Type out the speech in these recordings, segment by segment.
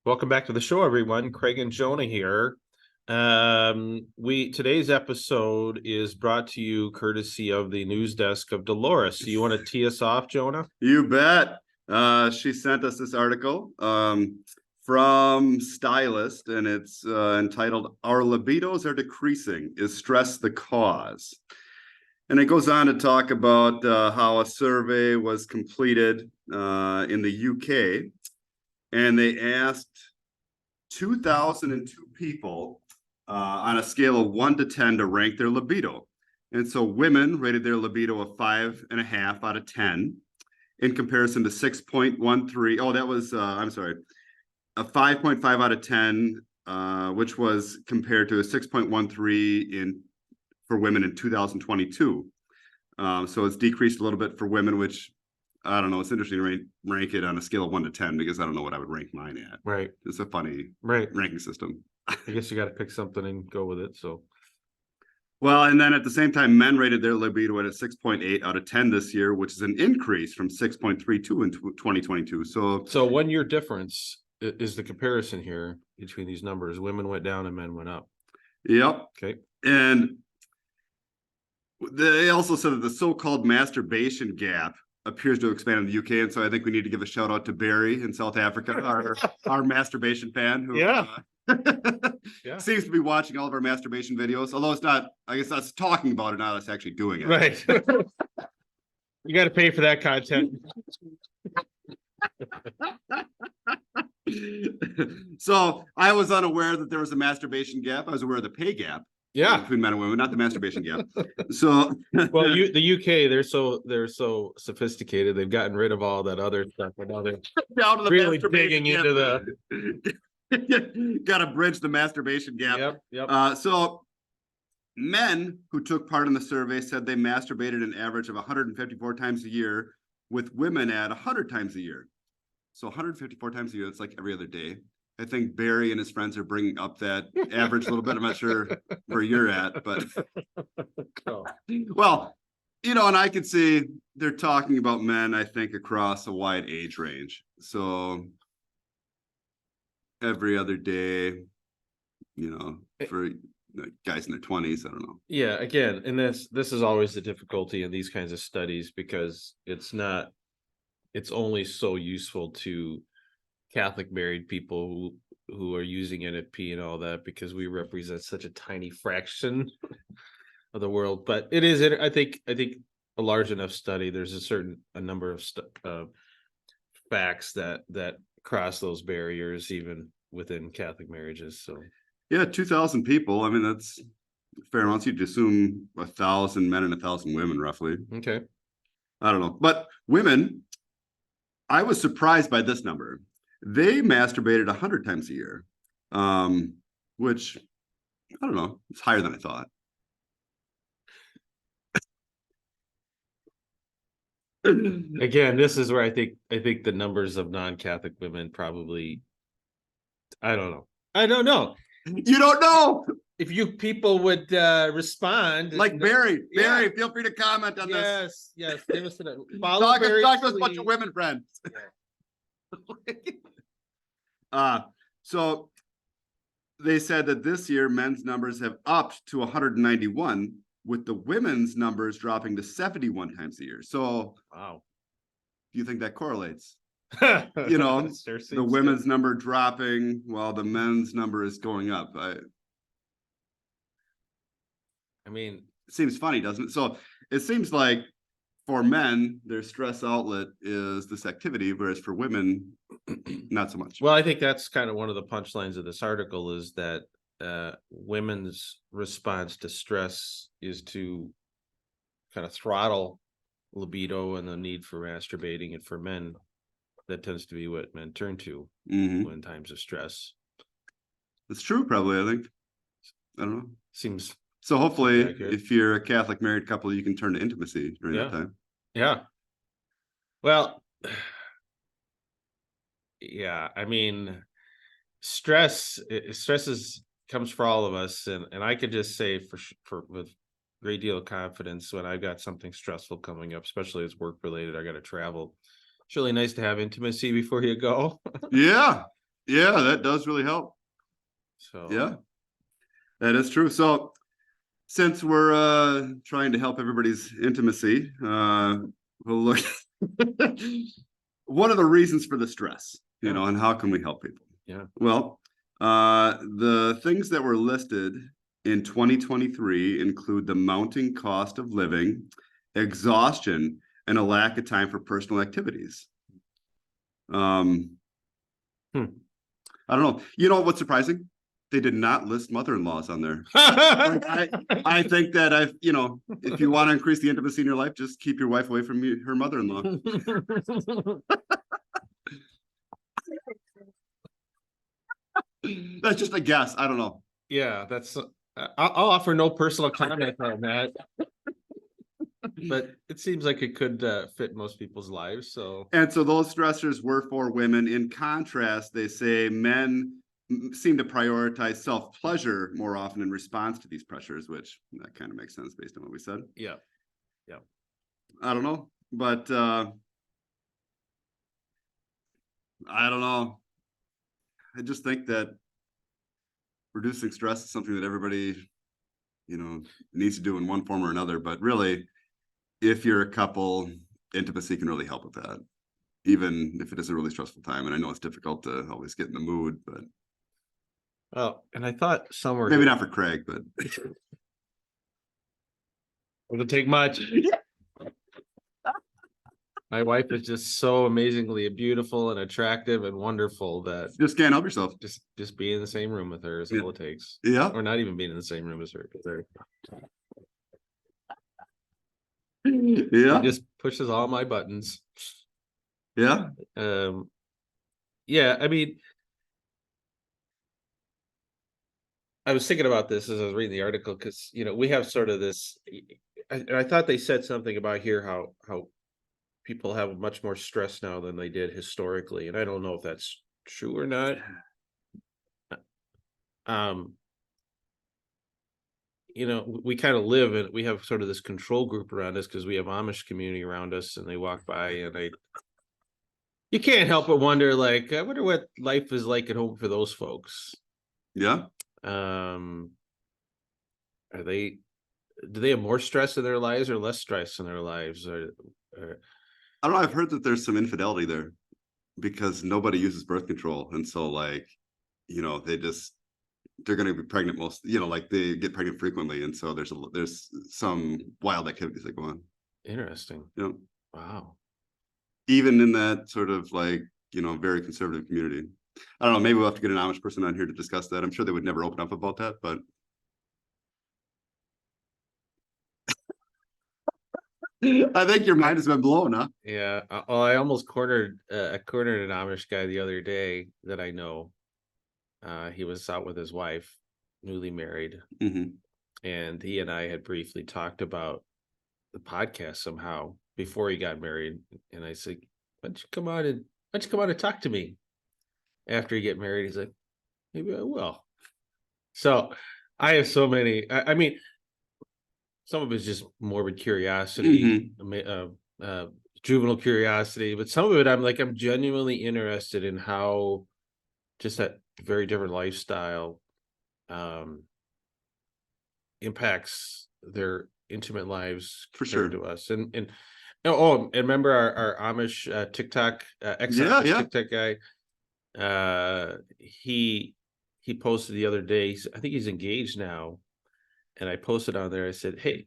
Welcome back to the show, everyone. Craig and Jonah here. Today's episode is brought to you courtesy of the news desk of Delores. So you want to tee us off, Jonah? You bet. She sent us this article from Stylist, and it's entitled "Our Libidos Are Decreasing. Is Stress the Cause?" And it goes on to talk about how a survey was completed in the UK, and they asked 2,002 people on a scale of 1 to 10 to rank their libido. And so women rated their libido a 5.5 out of 10 in comparison to 6.13. Oh, that was, I'm sorry, a 5.5 out of 10, which was compared to a 6.13 for women in 2022. So it's decreased a little bit for women, which I don't know. It's interesting to rank it on a scale of 1 to 10 because I don't know what I would rank mine at. Right. It's a funny ranking system. I guess you got to pick something and go with it. So, well, and then at the same time, men rated their libido at a 6.8 out of 10 this year, which is an increase from 6.32 in 2022. So 1 year difference is the comparison here between these numbers. Women went down and men went up. Yep. Okay. And they also said that the so-called masturbation gap appears to expand in the UK, and so I think we need to give a shout out to Barry in South Africa, our masturbation fan, who seems to be watching all of our masturbation videos. Although it's not, I guess that's talking about it, not us actually doing it. Right. You got to pay for that content. So I was unaware that there was a masturbation gap. I was aware of the pay gap. Yeah, between men and women, not the masturbation gap. So, well, the UK, they're so sophisticated. They've gotten rid of all that other stuff, and now they're down to the really digging into the. Got to bridge the masturbation gap. Yep. So, men who took part in the survey said they masturbated an average of 154 times a year, with women at 100 times a year. So 154 times a year, that's like every other day. I think Barry and his friends are bringing up that average a little bit. I'm not sure where you're at, but well, and I can see they're talking about men, I think, across a wide age range. So every other day, for guys in their 20s, I don't know. Yeah, again, and this is always the difficulty in these kinds of studies, because it's only so useful to Catholic married people who are using NFP and all that, because we represent such a tiny fraction of the world. But it is, I think a large enough study. There's a number of facts that cross those barriers even within Catholic marriages. So yeah, 2,000 people. I mean, that's a fair amount. You'd assume 1,000 men and 1,000 women, roughly. Okay. I don't know, but women, I was surprised by this number. They masturbated 100 times a year, which, I don't know, it's higher than I thought. Again, this is where I think the numbers of non-Catholic women probably, I don't know. You don't know. If you people would respond, like Barry, feel free to comment on this. Yes. Talk to us, a bunch of women friends. So they said that this year men's numbers have upped to 191, with the women's numbers dropping to 71 times a year. So wow, do you think that correlates? The women's number dropping while the men's number is going up. I mean, it seems funny, doesn't it? So it seems like for men, their stress outlet is this activity, whereas for women, not so much. Well, I think that's kind of one of the punchlines of this article, is that women's response to stress is to kind of throttle libido and the need for masturbating, and for men, that tends to be what men turn to when times of stress. That's true, probably. I think. I don't know. Seems so. Hopefully, if you're a Catholic married couple, you can turn to intimacy during that time. Yeah. Well, yeah. I mean, stress comes for all of us, and I could just say for with great deal of confidence, when I've got something stressful coming up, especially as work related, I got to travel. It's really nice to have intimacy before you go. Yeah. Yeah, that does really help. So Yeah, that is true. So since we're trying to help everybody's intimacy, we'll look what are the reasons for the stress, yeah, and how can we help people? yeah. Well, the things that were listed in 2023 include the mounting cost of living, exhaustion, and a lack of time for personal activities. Um, Hmm. I don't know. You know what's surprising? They did not list mother-in-laws on there. I think that if you want to increase the intimacy in your life, just keep your wife away from her mother-in-law. That's just a guess. I don't know. Yeah, that's I'll offer no personal comment on that, but it seems like it could fit most people's lives. So And so those stressors were for women. In contrast, they say men seem to prioritize self-pleasure more often in response to these pressures, which that kind of makes sense based on what we said. yeah, yeah. I don't know, but I don't know. I just think that reducing stress is something that everybody, needs to do in one form or another. But really, if you're a couple, intimacy can really help with that, even if it is a really stressful time. And I know it's difficult to always get in the mood, but Oh, and I thought somewhere maybe here not for Craig, but it'll take much. My wife is just so amazingly beautiful and attractive and wonderful that just can't help yourself. just be in the same room with her is Yeah. all it takes. Yeah. Or not even being in the same room as her. Yeah. She just pushes all my buttons. Yeah. Yeah, I mean, I was thinking about this as I was reading the article because we have sort of this. I thought they said something about here how people have much more stress now than they did historically, and I don't know if that's true or not. Um, we kind of live and we have sort of this control group around us because we have Amish community around us, and they walk by, and you can't help but wonder, like, I wonder what life is like at home for those folks. Yeah. Um, are they do they have more stress in their lives or less stress in their lives? Or I don't know. I've heard that there's some infidelity there because nobody uses birth control. And so like, they're going to be pregnant like they get pregnant frequently. And so there's some wild activities that go on. Interesting. Wow. Even in that sort of like, very conservative community. I don't know. Maybe we'll have to get an Amish person on here to discuss that. I'm sure they would never open up about that, but I think your mind has been blown, huh? Yeah. I almost cornered an Amish guy the other day that I know. He was out with his wife, newly married, and he and I had briefly talked about the podcast somehow before he got married. And I said, "Why don't you come on and talk to me after you get married?" He's like, "Maybe I will." So I have so many. I mean, some of it's just morbid curiosity, juvenile curiosity, but some of it I'm genuinely interested in how just that very different lifestyle impacts their intimate lives For compared sure. to us. And remember our Amish TikTok ex-Amish TikTok guy? He posted the other day. I think he's engaged now, and I posted on there. I said, "Hey,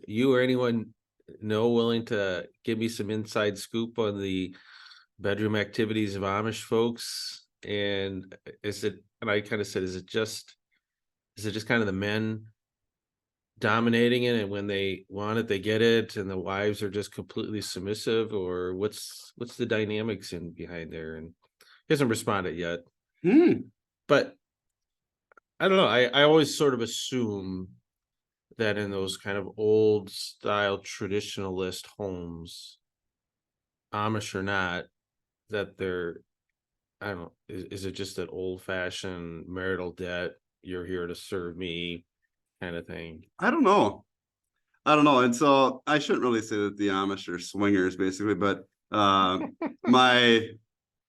you or anyone willing to give me some inside scoop on the bedroom activities of Amish folks?" And I kind of said, is it just kind of the men dominating it, and when they want it, they get it, and the wives are just completely submissive, or what's the dynamics in behind there? And he hasn't responded yet. But I don't know. I always sort of assume that in those kind of old style traditionalist homes, Amish or not, that they're, I don't know, is it just that old fashioned marital debt, you're here to serve me kind of thing? I don't know. And so I shouldn't really say that the Amish are swingers basically, but my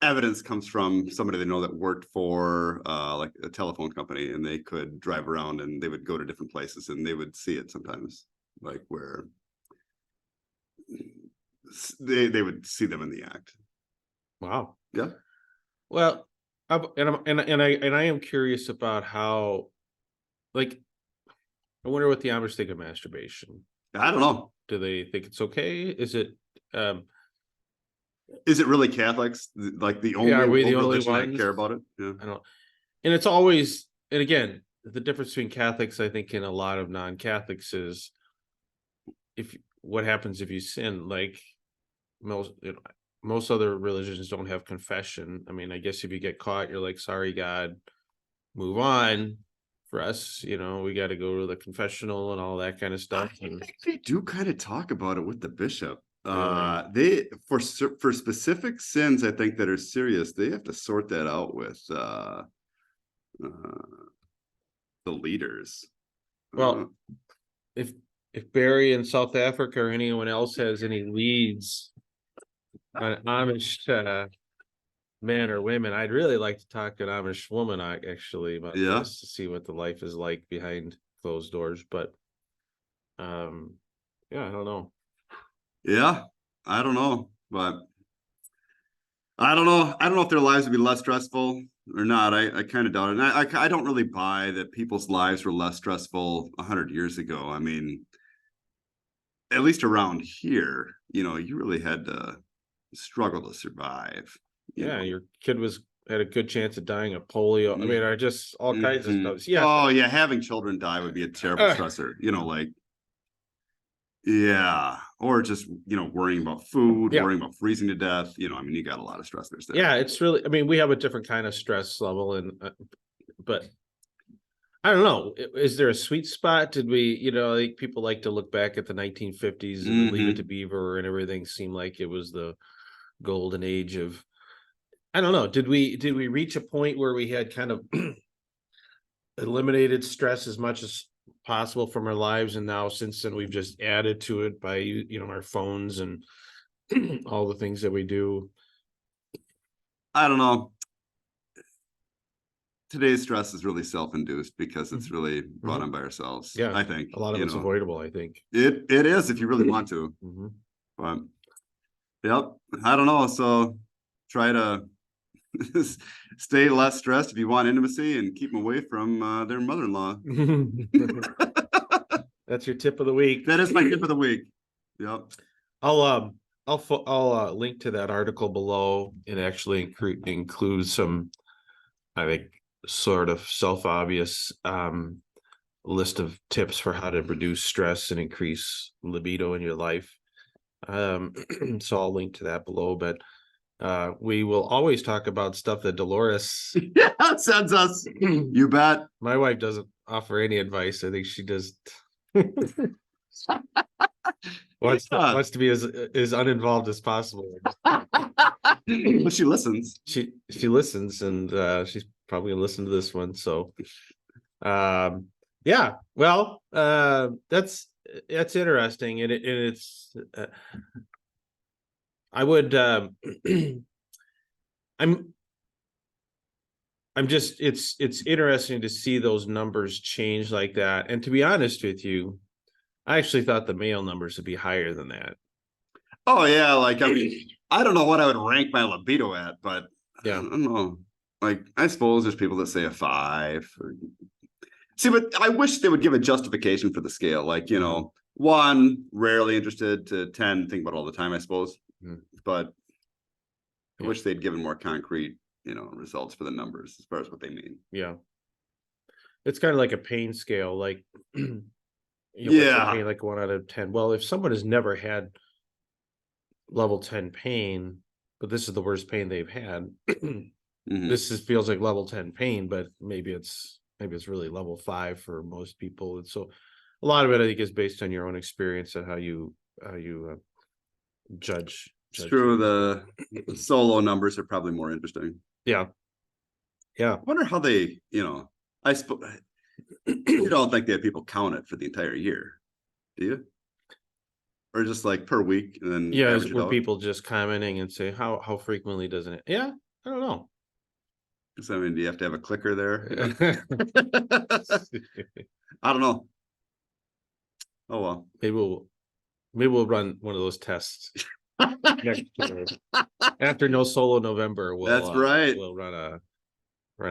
evidence comes from somebody they know that worked for like a telephone company, and they could drive around and they would go to different places and they would see it sometimes, like where they would see them in the act. Wow. Yeah. Well, I am curious about how, like, I wonder what the Amish think of masturbation. I don't know. Do they think it's okay? Is it, um, Is it really Catholics like the only are we the only religion that ones? care about it? Yeah. I don't, and it's always, and again, the difference between Catholics, I think, and a lot of non-Catholics is if what happens if you sin, like most, most other religions don't have confession. I mean, I guess if you get caught, you're like, sorry, God, move on. For us, we got to go to the confessional and all that kind of stuff. I think they do kind of talk about it with the bishop. Really? They for specific sins, I think that are serious, they have to sort that out with the leaders. Well, if Barry in South Africa or anyone else has any leads on Amish men or women, I'd really like to talk to an Amish woman actually about Yeah. this to see what the life is like behind closed doors. But yeah, I don't know. Yeah, I don't know, but I don't know. I don't know if their lives would be less stressful or not. I kind of doubt it. And I don't really buy that people's lives were less stressful 100 years ago. I mean, at least around here, you really had to struggle to survive. Yeah, your kid had a good chance of dying of polio. I mean, just all kinds of stuff. Yeah. Oh yeah, having children die would be a terrible stressor. Like, yeah, or just worrying about food, Yeah. worrying about freezing to death. I mean, you got a lot of stressors there. Yeah, it's really. I mean, we have a different kind of stress level, and but I don't know. Is there a sweet spot? Did we, like people like to look back at the 1950s and Leave It to Beaver and everything seemed like it was the golden age of. I don't know. Did we reach a point where we had kind of eliminated stress as much as possible from our lives, and now since then we've just added to it by our phones and all the things that we do? I don't know. Today's stress is really self-induced because it's really brought on by ourselves. Yeah, I think a lot of it's avoidable. I think it is if you really want to. But yep, I don't know. So try to stay less stressed if you want intimacy, and keep them away from their mother-in-law. That's your tip of the week. That is my tip of the week. Yep. I'll link to that article below. It actually includes some, I think, sort of self-obvious list of tips for how to reduce stress and increase libido in your life. So I'll link to that below, but we will always talk about stuff that Delores sends us. You bet. My wife doesn't offer any advice. I think she just wants to be as uninvolved as possible. But she listens. She listens, and she's probably gonna listen to this one. So yeah, well, that's interesting, and it's I would I'm just it's interesting to see those numbers change like that. And to be honest with you, I actually thought the male numbers would be higher than that. Oh yeah, like I mean, I don't know what I would rank my libido at, but yeah, I don't know. Like, I suppose there's people that say a 5. See, but I wish they would give a justification for the scale. Like, 1, rarely interested, to 10, think about it all the time, I suppose. But I wish they'd given more concrete, results for the numbers as far as what they mean. Yeah. It's kind of like a pain scale, like pain, like 1 out of 10. Well, if someone has never had level 10 pain, but this is the worst pain they've had, this feels like level 10 pain, but maybe it's really level 5 for most people. And so a lot of it, I think, is based on your own experience and how you judge. It's true. The solo numbers are probably more interesting. Yeah. I wonder how they, I suppose you don't think they have people count it for the entire year, do you? Or just like per week, and then were people just commenting and say how frequently doesn't it? Yeah, I don't know. So, I mean, do you have to have a clicker there? I don't know. Oh well. Maybe we'll run one of those tests next year. After No Solo November. That's right. We'll run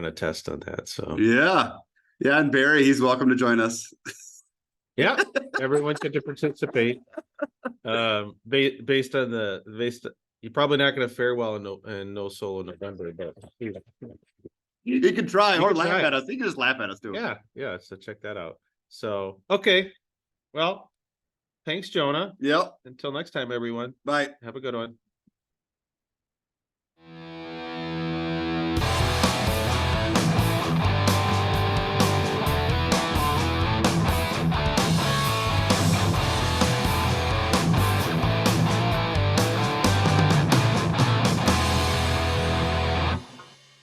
a test on that. So Yeah. Yeah, and Barry, he's welcome to join us. yeah, everyone's going to participate. Based on you're probably not going to fare well in no Solo November, but He can try You or can laugh try. at us. He can just laugh at us too. yeah. So check that out. So okay, well, thanks, Jonah. Yep. Until next time, everyone. Bye. Have a good one.